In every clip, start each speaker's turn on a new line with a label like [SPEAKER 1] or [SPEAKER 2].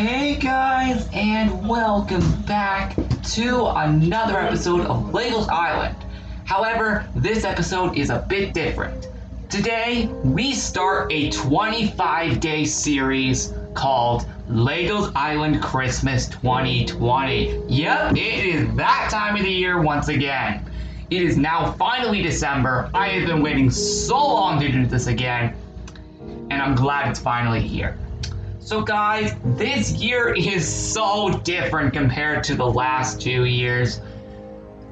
[SPEAKER 1] Hey guys, and welcome back to another episode of Legos Island. However, this episode is a bit different. Today, we start a 25-day series called Legos Island Christmas 2020. Yep, it is that time of the year once again. It is now finally December. I have been waiting so long to do this again, and I'm glad it's finally here. So guys, this year is so different compared to the last 2 years.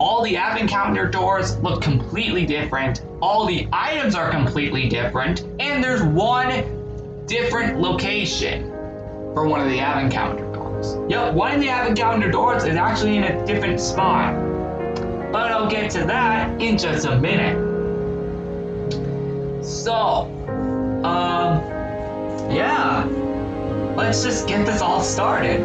[SPEAKER 1] All the advent calendar doors look completely different, all the items are completely different, and there's one different location for one of the advent calendar doors. Yep, one of the advent calendar doors is actually in a different spot. But I'll get to that in just a minute. So, yeah. Let's just get this all started.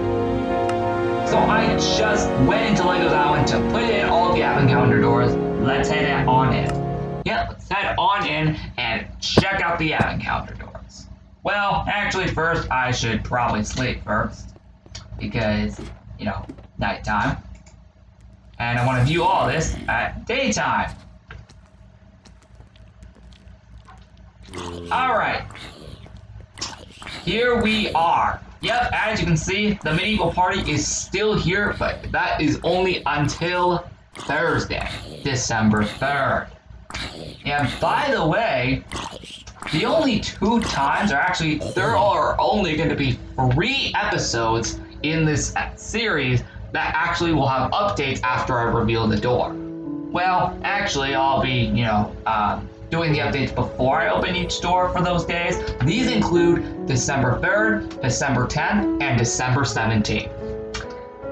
[SPEAKER 1] So I just went into Legos Island to put in all the advent calendar doors. Let's head on in. Yeah, let's head on in and check out the advent calendar doors. Well, actually first I should probably sleep first. Because, you know, nighttime. And I want to view all this at daytime. Alright. Here we are. Yep, as you can see, the medieval party is still here, but that is only until Thursday, December 3rd. And by the way, the only 2 times, or actually there are only going to be 3 episodes in this series that actually will have updates after I reveal the door. Well, actually I'll be, doing the updates before I open each door for those days. These include December 3rd, December 10th, and December 17th.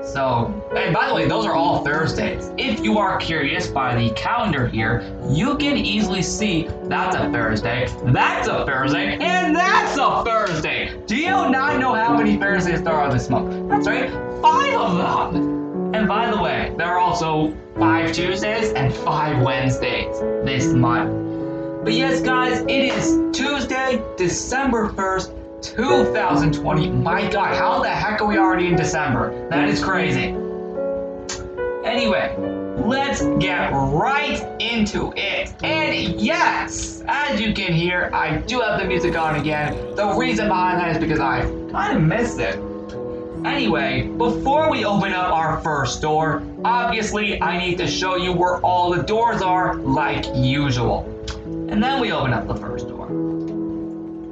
[SPEAKER 1] So, and by the way, those are all Thursdays. If you are curious by the calendar here, you can easily see that's a Thursday, that's a Thursday, and that's a Thursday. Do you not know how many Thursdays there are this month? That's right, 5 of them. And by the way, there are also 5 Tuesdays and 5 Wednesdays this month. But yes, guys, it is Tuesday, December 1st, 2020. My God, how the heck are we already in December? That is crazy. Anyway, let's get right into it. And yes, as you can hear, I do have the music on again. The reason behind that is because I kind of missed it. Anyway, before we open up our first door, obviously I need to show you where all the doors are like usual. And then we open up the first door.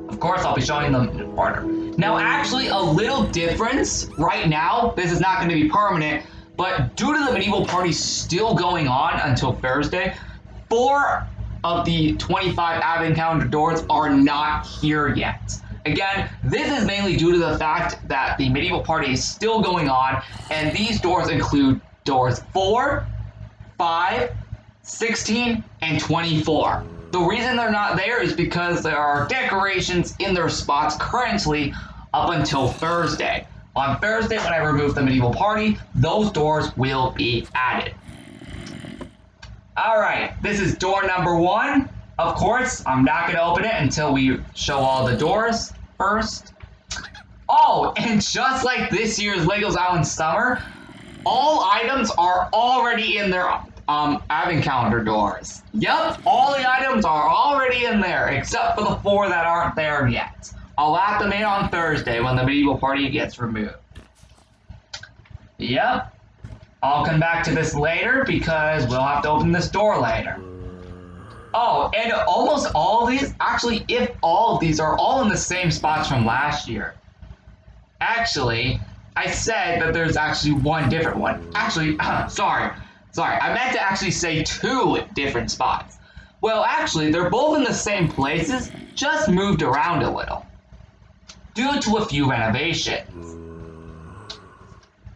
[SPEAKER 1] Of course, I'll be showing them in order. Now, actually, a little difference right now, this is not going to be permanent, but due to the medieval party still going on until Thursday, 4 of the 25 advent calendar doors are not here yet. Again, this is mainly due to the fact that the medieval party is still going on, and these doors include doors 4, 5, 16, and 24. The reason they're not there is because there are decorations in their spots currently up until Thursday. On Thursday, when I remove the medieval party, those doors will be added. Alright, this is door number 1. Of course, I'm not going to open it until we show all the doors first. Oh, and just like this year's Legos Island Summer, all items are already in their advent calendar doors. Yep, all the items are already in there, except for the 4 that aren't there yet. I'll add them in on Thursday when the medieval party gets removed. Yep, I'll come back to this later because we'll have to open this door later. Oh, and almost all of these, actually, if all of these are all in the same spots from last year. Actually, I said that there's actually one different one. Actually, sorry, I meant to actually say 2 different spots. Well, actually, they're both in the same places, just moved around a little, due to a few renovations.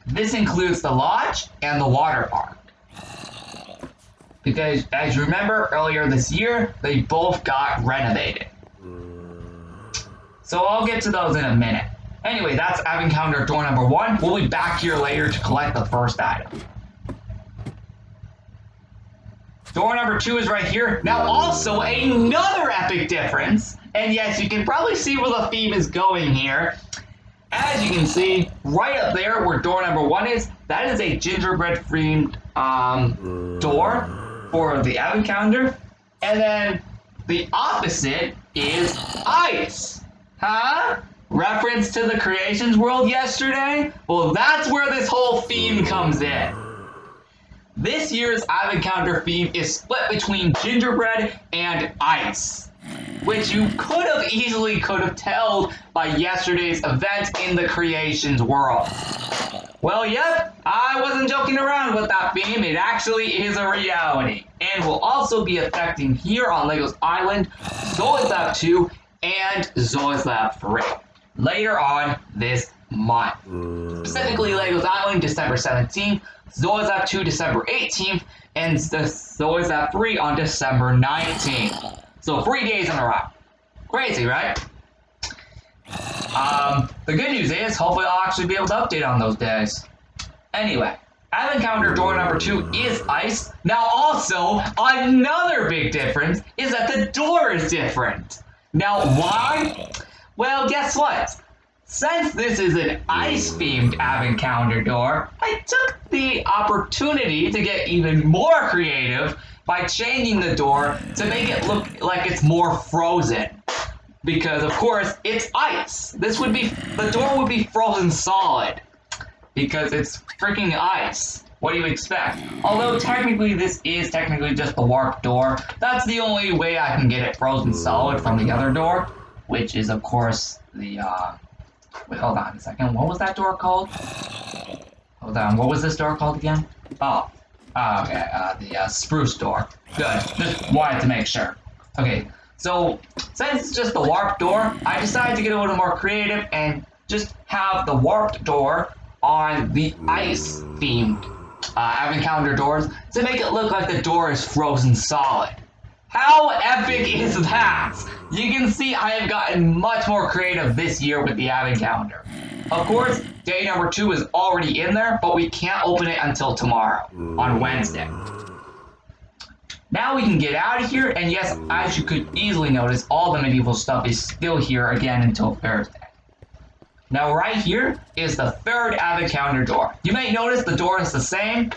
[SPEAKER 1] This includes the lodge and the water park. Because, as you remember, earlier this year, they both got renovated. So I'll get to those in a minute. Anyway, that's advent calendar door number 1. We'll be back here later to collect the first item. Door number 2 is right here. Now also another epic difference, and yes, you can probably see where the theme is going here. as you can see, right up there where door number 1 is, that is a gingerbread themed door for the advent calendar. And then the opposite is ice. Huh? Reference to the creations world yesterday? Well, that's where this whole theme comes in. This year's advent calendar theme is split between gingerbread and ice, which you could have easily told by yesterday's event in the creations world. Well, yep, I wasn't joking around with that theme. It actually is a reality, and will also be affecting here on LEGO's Island, Zoids Lab 2, and Zoids Lab 3 later on this month. Specifically, LEGO's Island, December 17th, Zoids Lab 2, December 18th, and the Zoids Lab 3 on December 19th. So 3 days in a row. Crazy, right? The good news is, hopefully I'll actually be able to update on those days. Anyway, advent calendar door number 2 is ice. Now also, another big difference is that the door is different. Now why? Well, guess what? Since this is an ice-themed advent calendar door, I took the opportunity to get even more creative by changing the door to make it look like it's more frozen. Because, of course, it's ice. The door would be frozen solid. Because it's freaking ice. What do you expect? Although, technically, this is technically just the warped door. That's the only way I can get it frozen solid from the other door. Which is, of course, the, wait, hold on a second. What was that door called? Hold on, what was this door called again? Oh, okay, the spruce door. Good, just wanted to make sure. Okay, so since it's just the warped door, I decided to get a little more creative and just have the warped door on the ice-themed advent calendar doors to make it look like the door is frozen solid. How epic is that? You can see I have gotten much more creative this year with the advent calendar. Of course, day number 2 is already in there, but we can't open it until tomorrow, on Wednesday. Now we can get out of here, and yes, as you could easily notice, all the medieval stuff is still here again until Thursday. Now right here is the 3rd advent calendar door. You may notice the door is the same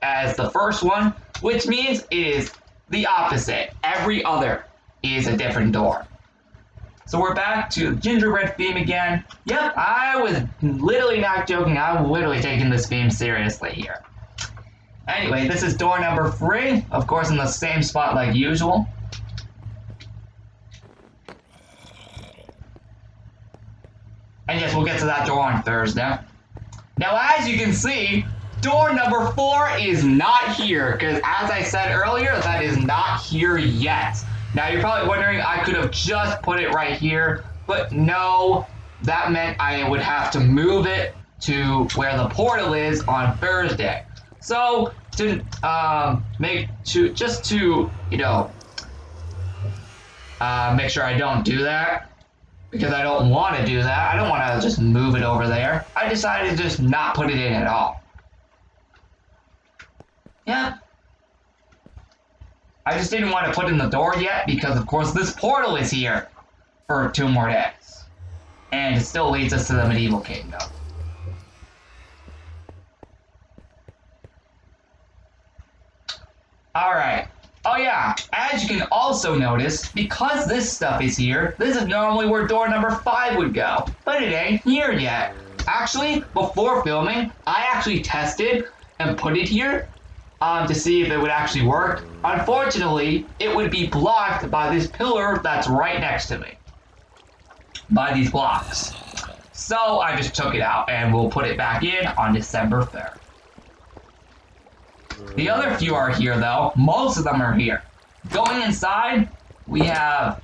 [SPEAKER 1] as the first one, which means it is the opposite. Every other is a different door. So we're back to the gingerbread theme again. Yep, I was literally not joking. I'm literally taking this theme seriously here. Anyway, this is door number 3. Of course, in the same spot like usual. And yes, we'll get to that door on Thursday. Now, as you can see, door number 4 is not here, because as I said earlier, that is not here yet. Now, you're probably wondering, I could have just put it right here, but no, that meant I would have to move it to where the portal is on Thursday. So, make sure I don't do that, because I don't want to do that. I don't want to just move it over there. I decided to just not put it in at all. Yeah. I just didn't want to put in the door yet because, of course, this portal is here for 2 more days. And it still leads us to the medieval kingdom. Alright. Oh yeah, as you can also notice, because this stuff is here, this is normally where door number 5 would go. But it ain't here yet. Actually, before filming, I actually tested and put it here to see if it would actually work. Unfortunately, it would be blocked by this pillar that's right next to me. By these blocks. So I just took it out and we'll put it back in on December 3rd. The other few are here though. Most of them are here. Going inside, we have,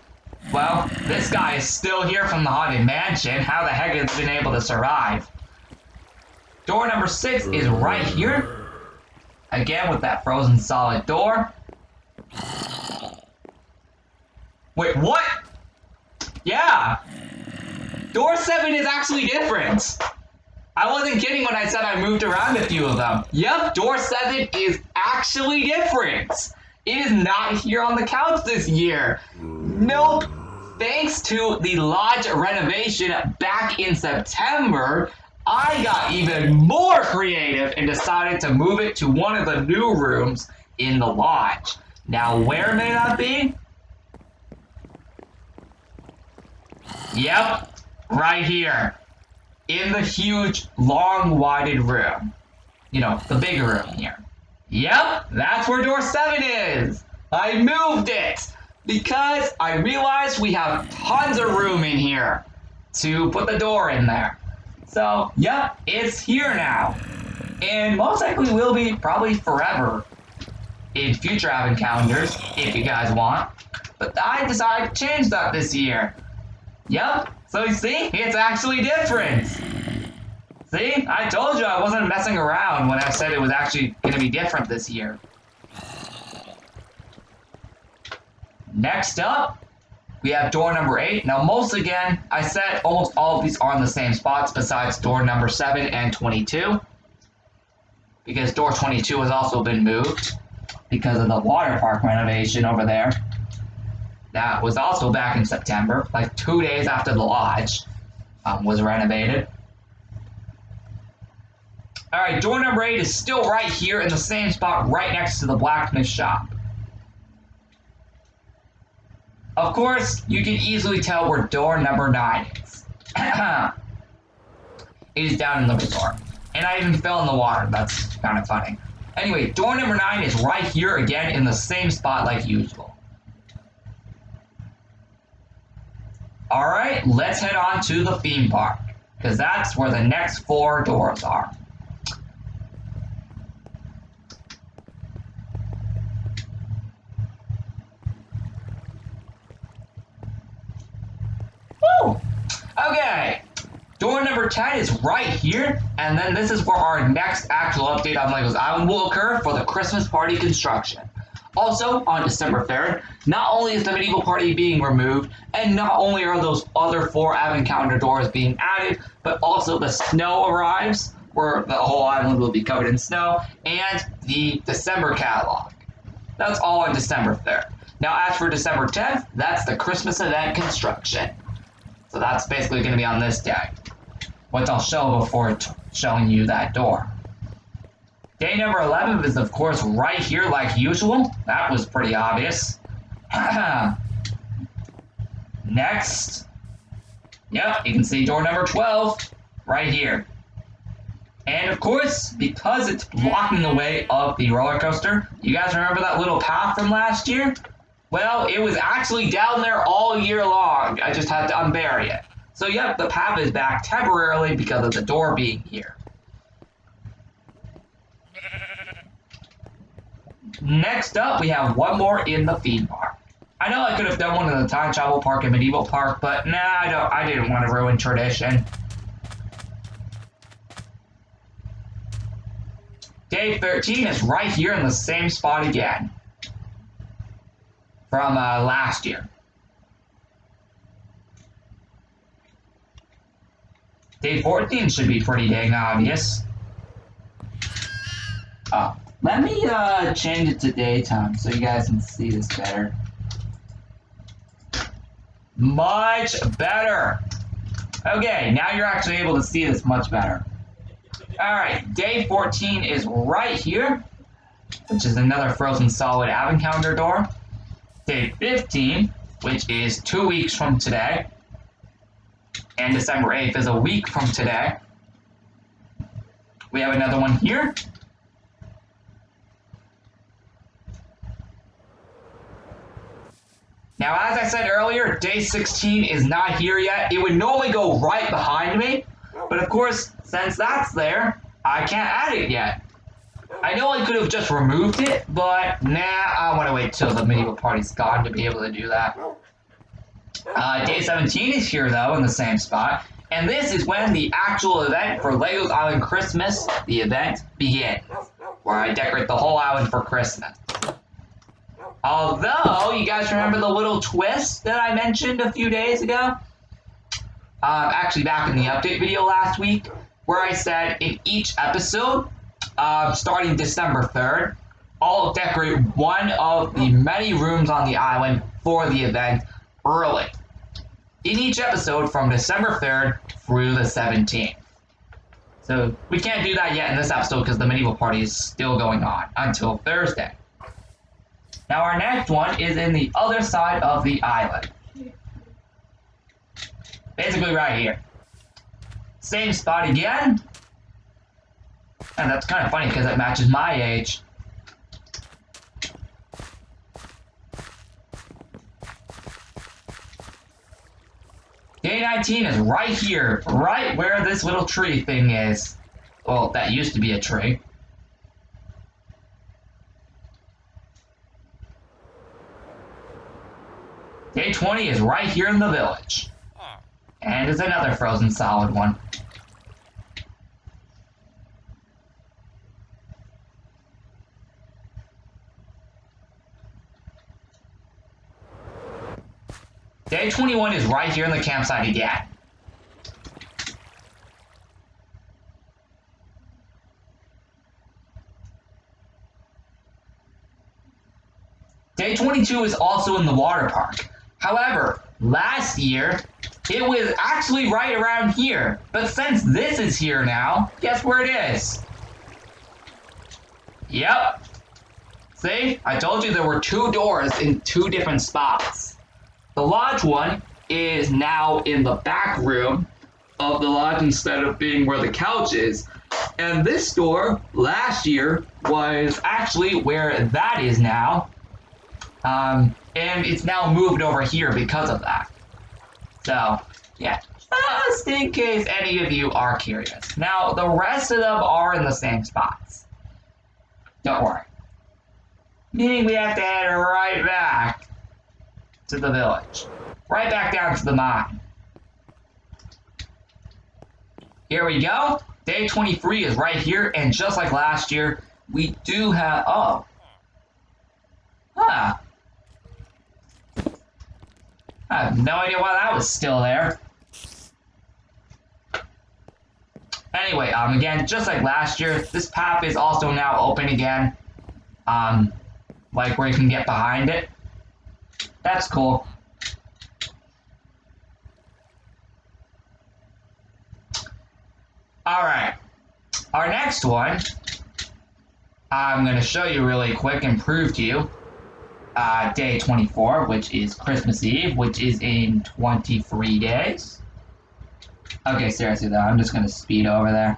[SPEAKER 1] well, this guy is still here from the Haunted Mansion. How the heck has he been able to survive? Door number 6 is right here. Again, with that frozen solid door. Wait, what? Yeah. Door 7 is actually different. I wasn't kidding when I said I moved around a few of them. Yep, door 7 is actually different. It is not here on the couch this year. Nope. thanks to the lodge renovation back in September, I got even more creative and decided to move it to one of the new rooms in the lodge. Now, where may that be? Yep, right here. In the huge, long-winded room. You know, the big room here. Yep, that's where door 7 is. I moved it because I realized we have tons of room in here to put the door in there. So, yep, it's here now. And most likely will be probably forever in future advent calendars, if you guys want. But I decided to change that this year. Yep, so you see, it's actually different. See, I told you I wasn't messing around when I said it was actually going to be different this year. Next up, we have door number 8. Now, most again, I said almost all of these are in the same spots besides door number 7 and 22. Because door 22 has also been moved because of the water park renovation over there. That was also back in September, like 2 days after the lodge was renovated. Alright, door number 8 is still right here in the same spot right next to the blacksmith shop. Of course, you can easily tell where door number 9 is. It is down in the resort. And I even fell in the water. That's kind of funny. Anyway, door number 9 is right here again in the same spot like usual. Alright, let's head on to the theme park, because that's where the next 4 doors are. Woo! Okay, door number 10 is right here, and then this is where our next actual update on Legos Island will occur for the Christmas party construction. Also, on December 3rd, not only is the medieval party being removed, and not only are those other 4 advent calendar doors being added, but also the snow arrives, where the whole island will be covered in snow, and the December catalog. That's all on December 3rd. Now, as for December 10th, that's the Christmas event construction. So that's basically going to be on this day, which I'll show before showing you that door. Day number 11 is, of course, right here like usual. That was pretty obvious. Next. Yep, you can see door number 12 right here. And, of course, because it's blocking the way of the roller coaster, you guys remember that little path from last year? Well, it was actually down there all year long. I just had to unbury it. So, yep, the path is back temporarily because of the door being here. Next up, we have one more in the theme park. I know I could have done one in the time travel park and medieval park, but nah, I didn't want to ruin tradition. Day 13 is right here in the same spot again from last year. Day 14 should be pretty dang obvious. Oh. Let me change it to daytime so you guys can see this better. Much better. Okay, now you're actually able to see this much better. Alright, day 14 is right here, which is another frozen solid advent calendar door. Day 15, which is 2 weeks from today, and December 8th is a week from today. We have another one here. Now, as I said earlier, day 16 is not here yet. It would normally go right behind me, but of course, since that's there, I can't add it yet. I know I could have just removed it, but nah, I want to wait till the medieval party's gone to be able to do that. Day 17 is here, though, in the same spot, and this is when the actual event for Legos Island Christmas, the event, begins, where I decorate the whole island for Christmas. Although, you guys remember the little twist that I mentioned a few days ago? Actually, back in the update video last week, where I said in each episode, starting December 3rd, I'll decorate one of the many rooms on the island for the event early. in each episode from December 3rd through the 17th. So we can't do that yet in this episode because the medieval party is still going on until Thursday. Now our next one is in the other side of the island. Basically right here. Same spot again. And that's kind of funny because it matches my age. Day 19 is right here, right where this little tree thing is. Well, that used to be a tree. Day 20 is right here in the village. And it's another frozen solid one. Day 21 is right here in the campsite again. Day 22 is also in the water park. However, last year, it was actually right around here. But since this is here now, guess where it is? Yep. See? I told you there were two doors in two different spots. The lodge one is now in the back room of the lodge instead of being where the couch is. And this door, last year, was actually where that is now. And it's now moved over here because of that. So, yeah, just in case any of you are curious. Now, the rest of them are in the same spots. Don't worry. Meaning we have to head right back to the village. Right back down to the mine. Here we go. Day 23 is right here, and just like last year, we do have... Oh. Huh. I have no idea why that was still there. Anyway, again, just like last year, this path is also now open again. Like where you can get behind it. That's cool. Alright. Our next one, I'm going to show you really quick and prove to you. Day 24, which is Christmas Eve, which is in 23 days. Okay, seriously though, I'm just going to speed over there.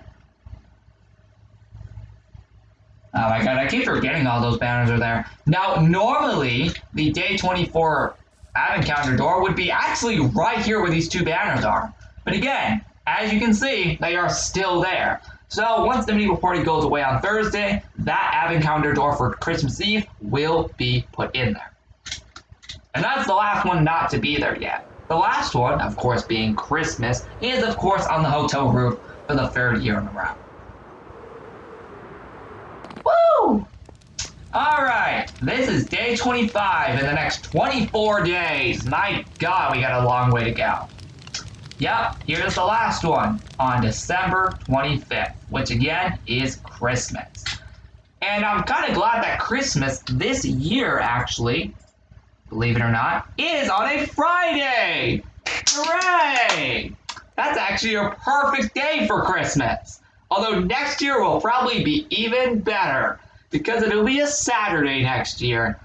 [SPEAKER 1] Oh my god, I keep forgetting all those banners are there. Now, normally, the Day 24 advent calendar door would be actually right here where these two banners are. But again, as you can see, they are still there. So, once the medieval party goes away on Thursday, that advent calendar door for Christmas Eve will be put in there. And that's the last one not to be there yet. The last one, of course, being Christmas, is of course on the hotel roof for the third year in a row. Woo! Alright, this is day 25 in the next 24 days. My god, we got a long way to go. Yep, here's the last one on December 25th, which again is Christmas. And I'm kind of glad that Christmas this year, actually, believe it or not, is on a Friday! Hooray! That's actually a perfect day for Christmas. Although next year will probably be even better, because it'll be a Saturday next year.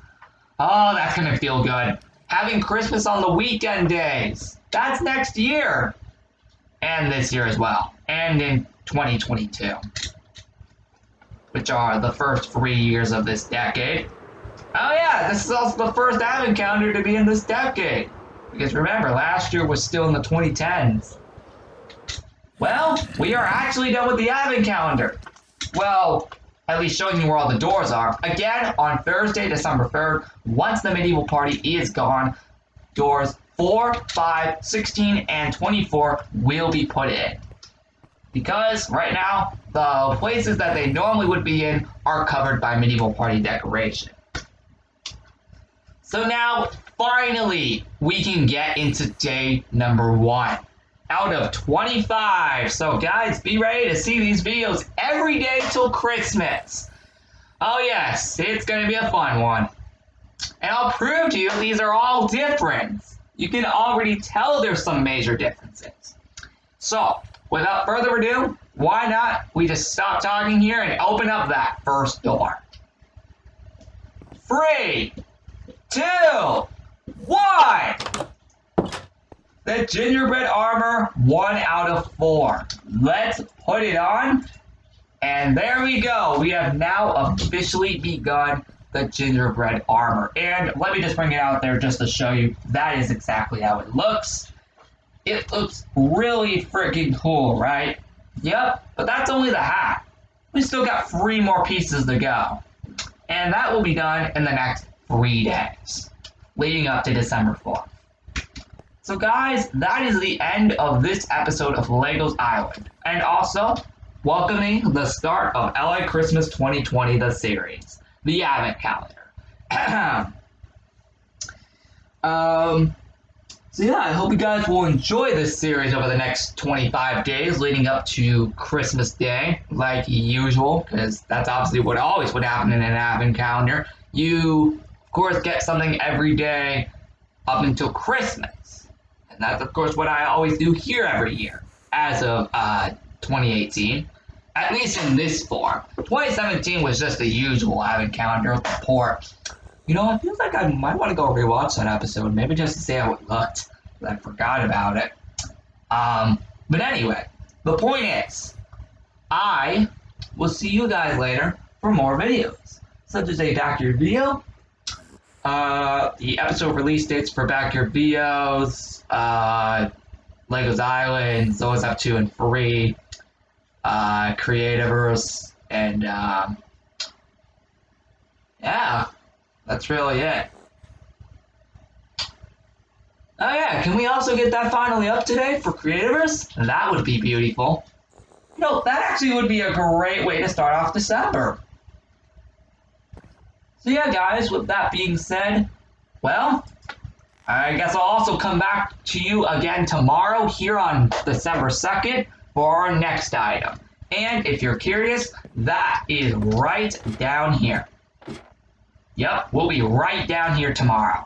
[SPEAKER 1] Oh, that's gonna feel good. Having Christmas on the weekend days. That's next year. And this year as well. And in 2022. Which are the first 3 years of this decade. Oh yeah, this is also the first advent calendar to be in this decade. Because remember, last year was still in the 2010s. Well, we are actually done with the advent calendar. Well, at least showing you where all the doors are. Again, on Thursday, December 3rd, once the medieval party is gone, doors 4, 5, 16, and 24 will be put in. Because right now, the places that they normally would be in are covered by medieval party decoration. So now, finally, we can get into day number 1 out of 25. So guys, be ready to see these videos every day till Christmas. Oh yes, it's going to be a fun one. And I'll prove to you these are all different. you can already tell there's some major differences. So, without further ado, why not we just stop talking here and open up that first door. 3, 2, 1! The Gingerbread Armor, 1 out of 4. Let's put it on. And there we go. We have now officially begun the Gingerbread Armor. And let me just bring it out there just to show you that is exactly how it looks. It looks really freaking cool, right? Yep, but that's only the hat. We still got 3 more pieces to go. And that will be done in the next 3 days, leading up to December 4th. So guys, that is the end of this episode of LEGO's Island. And also, welcoming the start of LA Christmas 2020, the series, the Advent Calendar. So yeah, I hope you guys will enjoy this series over the next 25 days leading up to Christmas Day, like usual, because that's obviously what always would happen in an Advent Calendar. You, of course, get something every day up until Christmas. And that's, of course, what I always do here every year, as of 2018. At least in this form. 2017 was just the usual Advent Calendar with the port. You know, it feels like I might want to go rewatch that episode, maybe just to see how it looked. But I forgot about it. But anyway, the point is, I will see you guys later for more videos, such as a backyard video, the episode release dates for backyard videos, LEGO's Island, Zoe's Up 2 and 3, Creativers, and yeah, that's really it. Oh yeah, can we also get that finally up today for Creativers? That would be beautiful. You know, that actually would be a great way to start off December. So yeah, guys, with that being said, well, I guess I'll also come back to you again tomorrow here on December 2nd for our next item. And if you're curious, that is right down here. Yep, we'll be right down here tomorrow.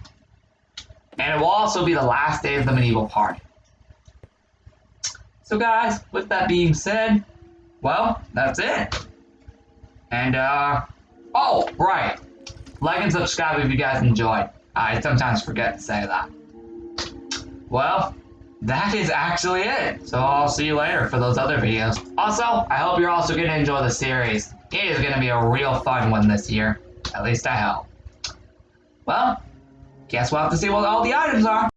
[SPEAKER 1] And it will also be the last day of the medieval party. So guys, with that being said, well, that's it. And, oh, right. Like and subscribe if you guys enjoyed. I sometimes forget to say that. Well, that is actually it. So I'll see you later for those other videos. Also, I hope you're also going to enjoy the series. It is going to be a real fun one this year. At least I hope. Well, guess we'll have to see what all the items are.